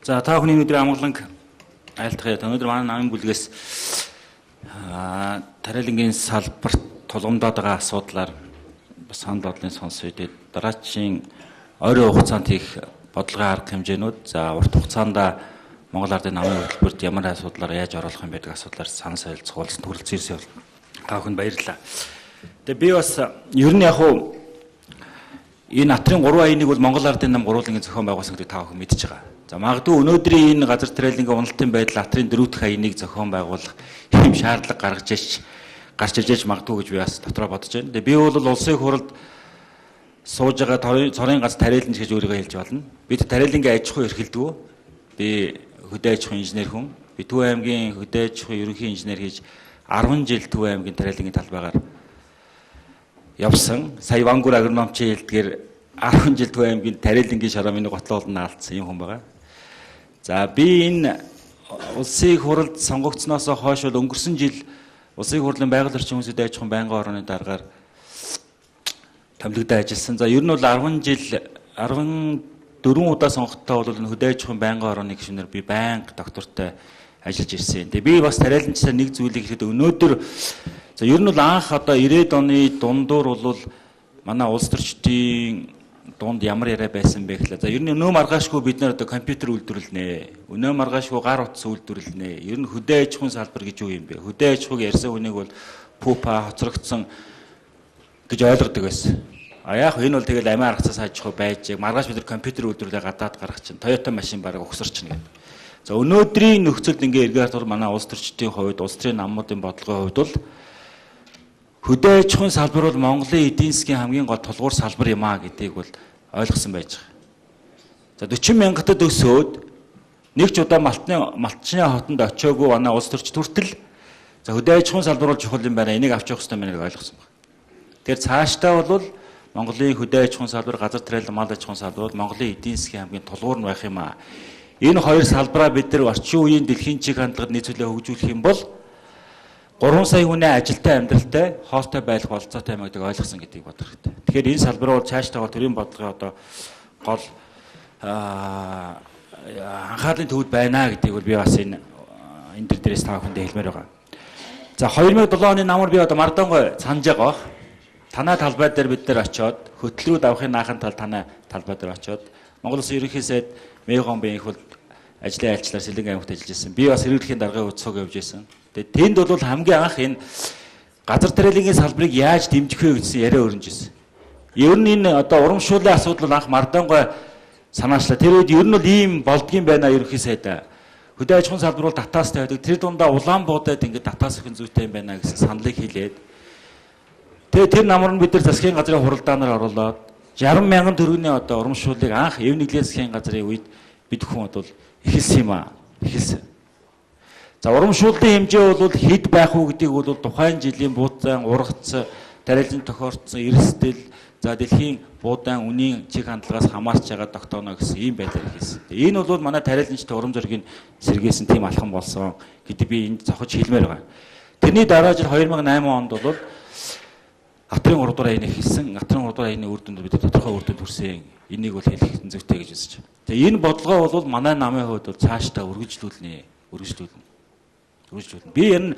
За та бүхний өдрийн амгаланг айлтгая. Өнөөдөр манай намын бүлгээс тариалангийн салбарт тулгамдаад байгаа асуудлаар бас санал бодлын сонсъё. Дараачийн ойрын хугацаанд хийх бодлогын арга хэмжээнүүд за урт хугацаанд Монгол Ардын намын хөтөлбөрт ямар асуудлаар яаж оруулах юм байдаг асуудлаар санал солилцох уулзалт хүрэлцээрсэн та бүхэнд баярлалаа. Тэгээ би бас ер нь яг хуу энэ натрын 3 аяыг бол Монгол Ардын нам гурвуулгын зохион байгуулсан гэдэг та бүхэн мэдж байгаа. За магадгүй өнөөдрийн энэ газар тариалангийн уналтын байдал натрын 4 дахь аяыг зохион байгуулах юм шаардлага гарч иж магадгүй гэж би бас дотроо бодож байна. Тэгээ би бол улсын хурлд сууж байгаа цорын гац тариаланч гэж өөрийгөө хэлж болно. Бид тариалангийн аж ахуй эрхэлдэг. Би хөдөө аж ахуйн инженер хүн. Би Төв аймгийн хөдөө аж ахуйн ерөнхий инженер хийж 10 жил Төв аймгийн тариалангийн талбайгаар явсан. Сая Вангур агрономчийн хэлдгээр 10 жил Төв аймгийн тариалангийн шарамын готлолд наалцсан юм хүн байгаа. За би энэ улсын хурлд сонгогдсноос хойш бол өнгөрсөн жил улсын хурлын байгаль орчин хүмүүсийн аж ахуйн байнгын орооны дараагаар томилогдож ажилласан. За ер нь бол 10 жил 14 удаа сонгогдтоо бол хөдөө аж ахуйн байнгын орооны гишүүнээр би байнга доктортой ажиллаж ирсэн. Тэгээ би бас тариаланчдаа нэг зүйлийг хэлээд өнөөдөр за ер нь бол анх одоо 90-ад оны дундуур бол манай улс төрчдийн дунд ямар яриа байсан бэ гэхлээр за ер нь өнөө маргаашгүй бид нэр одоо компьютер үйлдвэрлэнэ. Өнөө маргаашгүй гар утас үйлдвэрлэнэ. Ер нь хөдөө аж ахуйн салбар гэж юу юм бэ? Хөдөө аж ахуйг ярьсан хүнийг бол пупа хоцрогдсон гэж ойлгодог байсан. А яг энэ бол тэгэл амиа аргацаас аж ахуй байж маргааш бид нар компьютер үйлдвэрлэлээ гадаад гаргах чинь Toyota машин бараг өгсөрчин гэдэг. За өнөөдрийн нөхцөлд ингээ эргээд бол манай улс төрчдийн хувьд улс төрийн намуудын бодлогын хувьд бол хөдөө аж ахуйн салбар бол Монголын эдийн засгийн хамгийн гол тулгуур салбар юм а гэдгийг бол ойлгосон байж байгаа. За 40 мянгатад өсөөд нэг ч удаа Малтчны хотод очиагүй манай улс төрч хүртэл за хөдөө аж ахуйн салбар бол чухал юм байна. Энийг авч явах хэрэгтэй мэнэг ойлгосон байна. Тэгэхээр цаашдаа бол Монголын хөдөө аж ахуйн салбар, газар тариалан мал аж ахуйн салбар бол Монголын эдийн засгийн хамгийн тулгуур нь байх юм а. Энэ хоёр салбараа бид нар орчин үеийн дэлхийн чиг хандлагад нийцүүлээ хөгжүүлэх юм бол 3 сая хүний ажилтай амьдралтай хоолтой байх болцоотой юм гэдэг ойлгосон гэдгийг бодох хэрэгтэй. Тэгэхээр энэ салбар бол цаашдаа төрийн бодлогын одоо гол анхаарлын төвд байна гэдгийг бол би бас энэ төр дээрээс та бүхэндээ хэлмээр байгаа. За 2007 оны намар би одоо Мардонгой санаж байгаа. Танай талбай дээр бид нар очиод хөтлүүд авахын наахан танай талбай дээр очиод Монгол Улсын ерөнхий сайд Мегон Бэнх бол ажлын айлчлаар Сэлэнг аймагт ажиллаж байсан. Би бас хэрэглэхийн даргын үдсөг явж байсан. Тэгээд тэнд бол хамгийн анх энэ газар тариалангийн салбарыг яаж дэмжих вэ гэсэн яриа өрнөж байсан. Ер нь энэ одоо урамшууллын асуудал анх Мардонгой санаачлаа. Тэр үед ер нь бол ийм болдгийм байна ерөнхий сайдаа. Хөдөө аж ахуйн салбар бол татаастай байдаг. Тэр дундаа улаан буудад ингээд татаас ихэн зүйтэй юм байна гэсэн саналыг хэлээд. Тэгээд тэр намар нь бид нар засгийн газрын хуралдаанаар оруулаад 60 мянган төгрөгийн одоо урамшууллыг анх эв нэгдлийн засгийн газрын үед бид хүн бол эхэлсэн юм аа. Эхэлсэн. За урамшууллын хэмжээ бол хэд байх уу гэдгийг бол тухайн жилийн буудаан ургац тариалан тохиордсон эрсдэл за дэлхийн буудаан үнийн чиг хандлагаас хамаарч байгаа тогтооно гэсэн ийм байдлаар хэлсэн. Энэ бол манай тариаланчтай урам зоригийн сэргээсэн тийм алхам болсон гэдэг би энд зохиж хэлмээр байгаа. Тэрний дараа жил 2008 онд бол Натрын 3 дугаар аяны хэлсэн. Натрын 3 дугаар аяны үр дүнд бид тодорхой үр дүнд хүрсэн. Энийг бол хэлэх зүйтэй гэж үзэж байна. Тэгээ энэ бодлогоо бол манай намын хувьд бол цаашдаа үргэлжлүүлнэ. Би энэ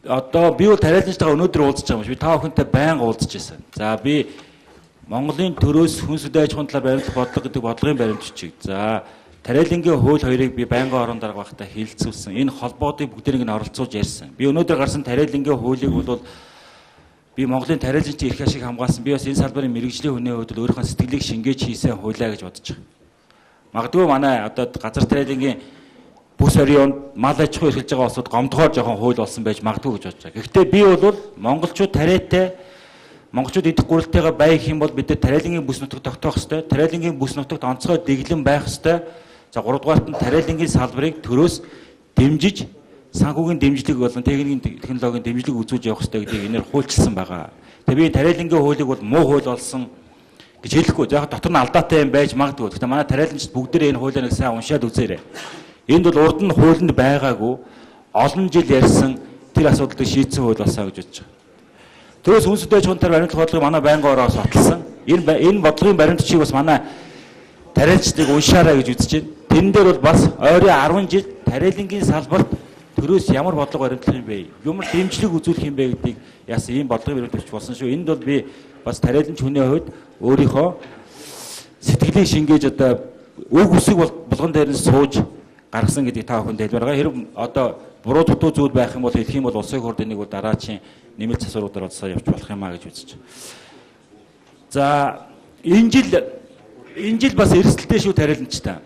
одоо би бол тариаланчтайгаа өнөөдөр уулзаж байгаа юм шиг би та бүхэнтэй байнга уулзаж байсан. За би Монголын төрөөс хүнс хөдөө аж ахуйн талаар баримтлах бодлого гэдэг бодлогын баримтчиг. За тариалангийн хууль хоёрыг би байнгын орон дарга багтаа хэлэлцүүлсэн. Энэ холбоодыг бүгдийг нь оролцуулж ярьсан. Би өнөөдөр гарсан тариалангийн хуулийг бол би Монголын тариаланчдын эрх ашиг хамгаалсан. Би бас энэ салбарын мэрэгжлийн хүний хувьд өөрийнхөө сэтгэлийг шингээж хийсэн хуулиа гэж бодож байгаа. Магадгүй манай одоо газар тариалангийн бүс орионд мал аж ахуй эрхэлж байгаа улсууд гомдгоор жоохон хууль болсон байж магадгүй гэж бодож байгаа. Гэхдээ би бол монголчууд тариатай монголчууд идэх гурилтайгаа байх юм бол бид тариалангийн бүс нутаг тогтоох ёстой. Тариалангийн бүс нутагт онцгой дэглэм байх ёстой. За 3 дугаарт нь тариалангийн салбарыг төрөөс дэмжиж санхүүгийн дэмжлэг болон технологийн дэмжлэг үзүүлж явах хэрэгтэй гэдгийг энээр хуульчилсан байгаа. Тэгээ би тариалангийн хуулийг бол муу хууль болсон гэж хэлэхгүй. Яг дотор нь алдаатай юм байж магадгүй. Гэхдээ манай тариаланчид бүгдээ энэ хуулийг сайн уншаад үзээрэй. Энд бол урд нь хуулинд байгаагүй олон жил ярьсан тэр асуудлыг шийдсэн хууль болсоо гэж бодож байгаа. Төрөөс хүнс хөдөө аж ахуйн баримтлах бодлогыг манай байнгын ороо сотолсон. Энэ бодлогын баримтчийг бас манай тариаланчдыг уншаарай гэж үзэж байна. тэрэн дээр бол бас ойрын 10 жил тариалангийн салбарт төрөөс ямар бодлого баримтлах юм бэ? Ямар дэмжлэг үзүүлэх юм бэ гэдгийг яасан ийм бодлогын баримтлагч болсон шүү. Энд бол би бас тариаланч хүний хувьд өөрийнхөө сэтгэлийг шингээж одоо үг үсэг болгон дээр нь сууж гаргасан гэдгийг та бүхэн дэлгэр байгаа. Хэрэг одоо буруу дутуу зүйл байх юм бол хэлэх юм бол улсын хурлын энийг дараачийн нэмэлт засваруудаар олсоо явж болох юм аа гэж үзэж байна. За энэ жил бас эрсдэлтэй шүү тариаланчтай.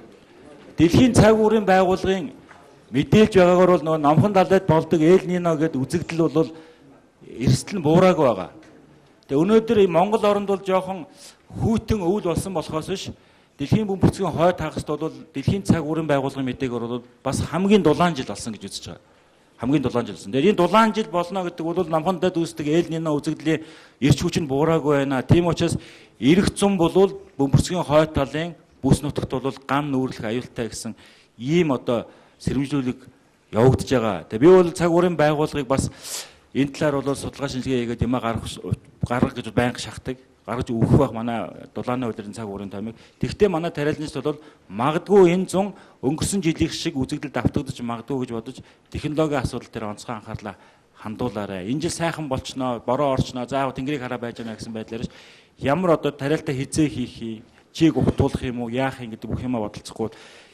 Дэлхийн цаг уурын байгууллагын мэдээлж байгаагаар бол нөгөө номхон далайд болдог Эл Нино гэдэг үзэгдэл бол эрсдэл нь буураагүй байгаа. Тэгээ өнөөдөр Монгол оронд бол жоохон хүйтэн өвөл болсон болохоос биш дэлхийн бөмбөрцгийн хойд хагаст бол дэлхийн цаг уурын байгууллагын мэдээгээр бол бас хамгийн дулаан жил болсон гэж үзэж байгаа. Хамгийн дулаан жил болсон. Тэгээ энэ дулаан жил болно гэдэг бол номхон далайд үүсдэг Эл Нино үзэгдлийн эрч хүч нь буураагүй байна. Тийм учраас эрэх зам бол бөмбөрцгийн хойд талын бүс нутагт бол гам нүүрлэх аюултай гэсэн ийм одоо сэрэмжлүүлэг явагдаж байгаа. Тэгээ би бол цаг уурын байгууллагыг бас энэ талаар бол судалгаа шинжилгээ хийгээд юм гаргах гэж байнга шахдаг. Гаргаж өгөх байх манай дулааны удирдлагын цаг уурын томыг. Тэгвэл манай тариаланчид бол магадгүй энэ зун өнгөрсөн жилийн шиг үзэгдэл давтагдаж магадгүй гэж бодож технологийн асуудал дээр онцгой анхаарлаа хандуулаарай. Энэ жил сайхан болчихноо, бороо орчноо, заавал тэнгэрийг хараа байж байгаа гэсэн байдлаар ямар одоо тариалалтаа хизээ хийх, чийг ухтуулах юм уу, яах юм гэдэг бүх юмаа бодолцохгүй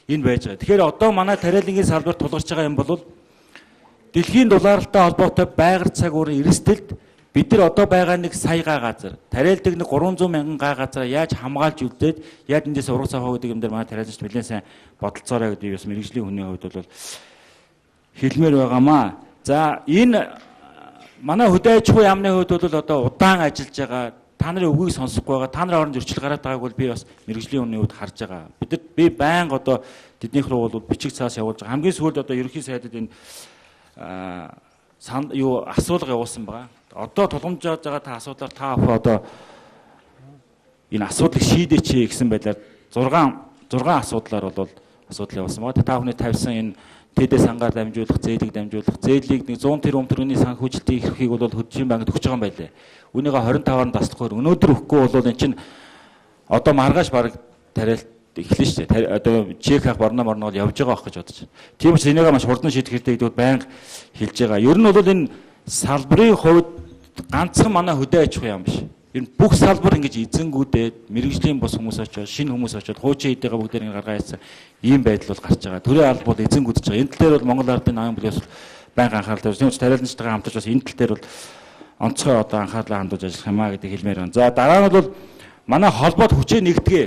энэ байж байгаа. Тэгэхээр одоо манай тариалангийн салбарт тулгарч байгаа юм бол дэлхийн дулаалтай холбоотой байгаль цаг уурын эрсдэлд бид нар одоо байгаа нэг сая га газар, тариалдаг нэг 300 мянган га газараа яаж хамгаалж үлдээд яаж эндээс ургац авах гэдэг юм дээр манай тариаланч нэлээд сайн бодолцоорой гэдэг бас мэрэгжлийн хүний хувьд бол хэлмээр байгаамаа. За энэ манай хөдөө аж ахуйн яамны хувьд бол одоо удаан ажиллаж байгаа, та нарын үгийг сонсохгүй байгаа, та нарын оронд зөрчил гараад байгааг бол би бас мэрэгжлийн хүний хувьд харж байгаа. Би байнга одоо тэднийх рүү бол бичиг цаас явуулж байгаа. Хамгийн сүүлд одоо ерөнхий сайдад энэ асуулга явуулсан байгаа. Одоо тулгамжаад байгаа та асуудлаар та одоо энэ асуудлыг шийдээч гэсэн байдлаар 6 асуудлаар бол асуудал явуулсан байгаа. Та бүхний тавьсан энэ тэдээс ангаар дамжуулах, зээлийг дамжуулах, зээлийг нэг 100 тэрбум төгрөгийн санхүүжилтийн эрхийг бол хөдөлгөөний банкд өгч байгаа юм байлээ. Үүнийгээ 25-аар нь таслахаар өнөөдөр өгөхгүй бол эн чинь одоо маргааш бараг тариалт эхлэн шүү дээ. Одоо чек авах борноо бол явж байгаа байх гэж бодож байна. Тийм учраас энийг маш хурдан шийдэх хэрэгтэй гэдэгт байнга хэлж байгаа. Ер нь бол энэ салбарын хувьд ганцхан манай хөдөө аж ахуй юм биш. Ер нь бүх салбар ингэж эзэнгүүдээд мэрэгжлийн бус хүмүүс очоод шинэ хүмүүс очоод хуучин хэдийгээ бүгдээр гаргаа хийсэн ийм байдал бол гарч байгаа. Төрийн алба бол эзэнгүүдэж байгаа. Энэ тал дээр бол Монгол Ардын намын бүлээс байнга анхаарал тавьж. Тийм учраас тариаланчтайгаа хамтарч бас энэ тал дээр бол онцгой одоо анхаарлаа хандуулж ажиллах юмаа гэдэг хэлмээр байна. За дараа нь бол манай холбоод хүчээ нэгтгээ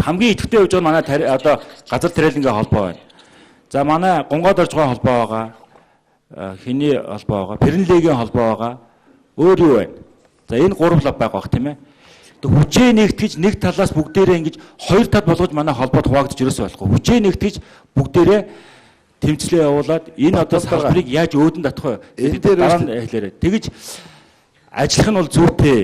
хамгийн идэвхтэй явж байгаа манай одоо газар тариалангийн холбоо байна. За манай гунгаад орж байгаа холбоо байгаа. Хиний холбоо байгаа. Пернлегийн холбоо байгаа. Өөр юу байна? За энэ 3 лав байгаа бах тийм ээ. Тэг хүчээ нэгтгэж нэг талаас бүгдээрээ ингэж 2 тал болгож манай холбоод хуваагдаж ерөөсөө болохгүй. Хүчээ нэгтгэж бүгдээрээ тэмцлээ явуулаад энэ одоо салбарыг яаж өөдөн татах вэ? Дараа нь хэлээрэй. Тэгэж ажиллах нь бол зүйтэй.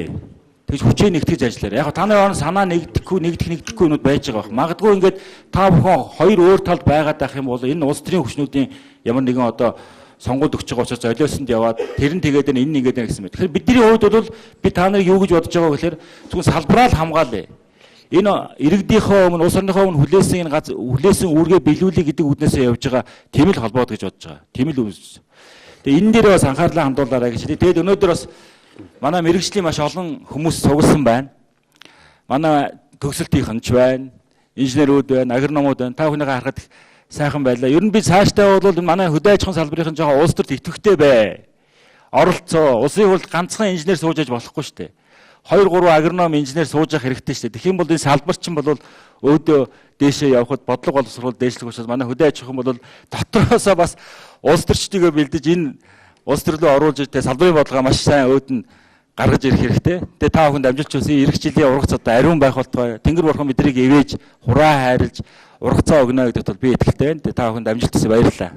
Тэгж хүчээ нэгтгэж ажиллаарай. Яг та нарын санаа нэгдэхгүй нүд байж байгаа бах. Магадгүй ингээд та бүхэн 2 өөр талд байгаад байх юм бол энэ улс төрийн хүчнүүдийн ямар нэгэн одоо сонгуульд өгч байгаа учраас олиосонд яваад тэр нь тэгээд энэ нэгээд байна гэсэн мэт. Тэгэхээр бидний хувьд бол би та нарыг юу гэж бодож байгаа гэхээр зөвхөн салбараа л хамгаалъя. Энэ иргэдийнхөө өмнө улс орныхоо өмнө хүлээсэн үүргээ биелүүлэх гэдэг үднээсээ явж байгаа тийм л холбоод гэж бодож байгаа. Тийм л үз. Тэгээд энэ дээр бас анхаарлаа хандуулаарай гэж. Тэгээд өнөөдөр бас манай мэрэгжлийн маш олон хүмүүс сугалсан байна. Манай төгсөлтийнхэнч байна, инженерүүд байна, агрономууд байна. Та бүхнийгээ харахад сайхан байлаа. Ер нь би цаашдаа бол манай хөдөө аж ахуйн салбарын жоохон улс төрт идэвхтэй бай. Оролцоо. Улсын хурлд ганцхан инженер сууж аж болохгүй шүү дээ. 2-3 агроном инженер сууж явах хэрэгтэй шүү дээ. Тэгэх юм бол энэ салбар чинь бол өөдөө дээшээ явхад бодлого боловсруулалт дээшлэх учраас манай хөдөө аж ахуйн бол дотроосоо бас улс төрчдийгөө бэлдэж энэ улс төрлөө оруулж тэ салбарын бодлогоо маш сайн өөдөн гаргаж ирэх хэрэгтэй. Тэгээ та бүхэнд амжилт хүсье. Ирэх жилийн ургац одоо ариун байх болтугай. Тэнгэр бурхан биднийг ивэж, хураа хайрлж, ургацаа өгнө гэдэгт бол би итгэлтэй байна. Тэгээ та бүхэнд амжилт хүсье. Баярлалаа.